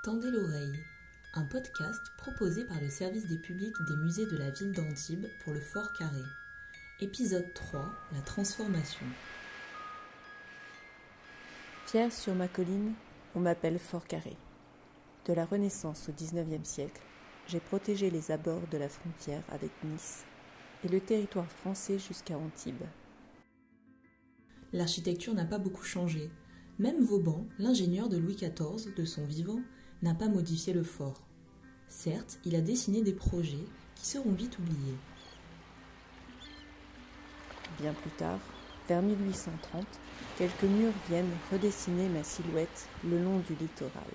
Tendez l'oreille, un podcast proposé par le service des publics des musées de la ville d'Antibes pour le Fort Carré. Épisode 3, la transformation. Fier sur ma colline, on m'appelle Fort Carré. De la Renaissance au XIXe siècle, j'ai protégé les abords de la frontière avec Nice et le territoire français jusqu'à Antibes. L'architecture n'a pas beaucoup changé. Même Vauban, l'ingénieur de Louis XIV, de son vivant, n'a pas modifié le fort. Certes, il a dessiné des projets qui seront vite oubliés. Bien plus tard, vers 1830, quelques murs viennent redessiner ma silhouette le long du littoral.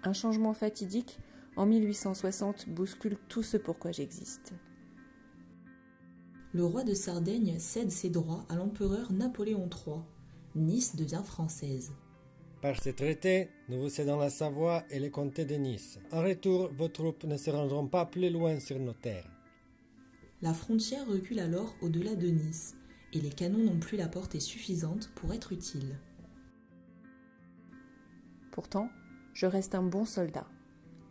Un changement fatidique, en 1860, bouscule tout ce pourquoi j'existe. Le roi de Sardaigne cède ses droits à l'empereur Napoléon III. Nice devient française. Par ce traité, nous vous cédons la Savoie et les comtés de Nice. En retour, vos troupes ne se rendront pas plus loin sur nos terres. La frontière recule alors au-delà de Nice, et les canons n'ont plus la portée suffisante pour être utiles. Pourtant, je reste un bon soldat.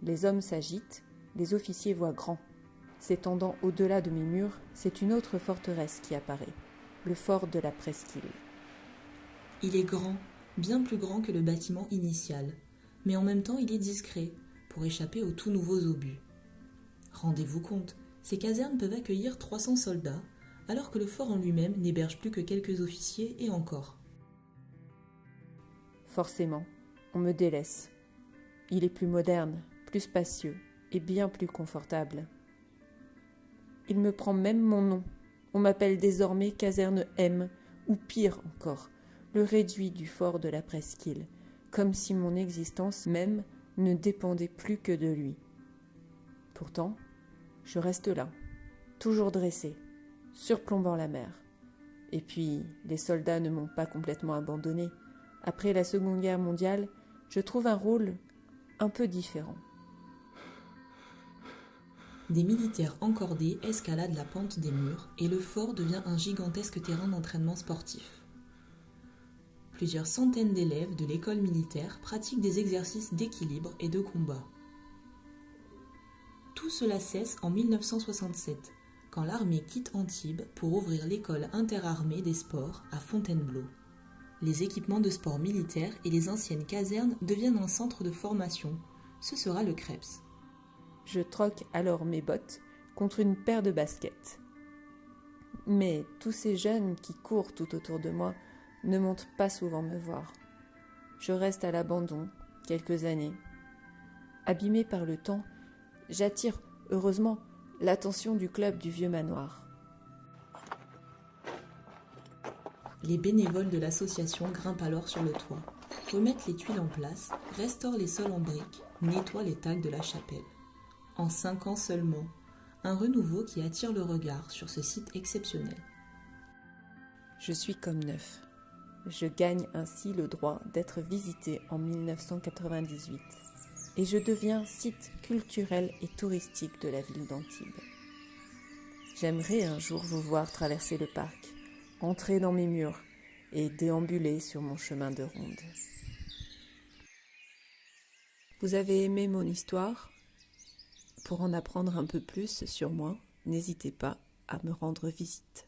Les hommes s'agitent, les officiers voient grand. S'étendant au-delà de mes murs, c'est une autre forteresse qui apparaît, le fort de la Presqu'île. Il est grand, bien plus grand que le bâtiment initial, mais en même temps il est discret, pour échapper aux tout nouveaux obus. Rendez-vous compte, ces casernes peuvent accueillir 300 soldats, alors que le fort en lui-même n'héberge plus que quelques officiers et encore. Forcément, on me délaisse. Il est plus moderne, plus spacieux et bien plus confortable. Il me prend même mon nom. On m'appelle désormais caserne M, ou pire encore, le réduit du fort de la Presqu'île, comme si mon existence même ne dépendait plus que de lui. Pourtant, je reste là, toujours dressé, surplombant la mer. Et puis, les soldats ne m'ont pas complètement abandonné. Après la Seconde Guerre mondiale, je trouve un rôle un peu différent. Des militaires encordés escaladent la pente des murs et le fort devient un gigantesque terrain d'entraînement sportif. Plusieurs centaines d'élèves de l'école militaire pratiquent des exercices d'équilibre et de combat. Tout cela cesse en 1967, quand l'armée quitte Antibes pour ouvrir l'école interarmée des sports à Fontainebleau. Les équipements de sport militaires et les anciennes casernes deviennent un centre de formation. Ce sera le CREPS. Je troque alors mes bottes contre une paire de baskets. Mais tous ces jeunes qui courent tout autour de moi ne montent pas souvent me voir. Je reste à l'abandon quelques années. Abîmé par le temps, j'attire, heureusement, l'attention du club du vieux manoir. Les bénévoles de l'association grimpent alors sur le toit, remettent les tuiles en place, restaurent les sols en briques, nettoient les tags de la chapelle. En 5 ans seulement, un renouveau qui attire le regard sur ce site exceptionnel. Je suis comme neuf. Je gagne ainsi le droit d'être visité en 1998 et je deviens site culturel et touristique de la ville d'Antibes. J'aimerais un jour vous voir traverser le parc, entrer dans mes murs et déambuler sur mon chemin de ronde. Vous avez aimé mon histoire ? Pour en apprendre un peu plus sur moi, n'hésitez pas à me rendre visite.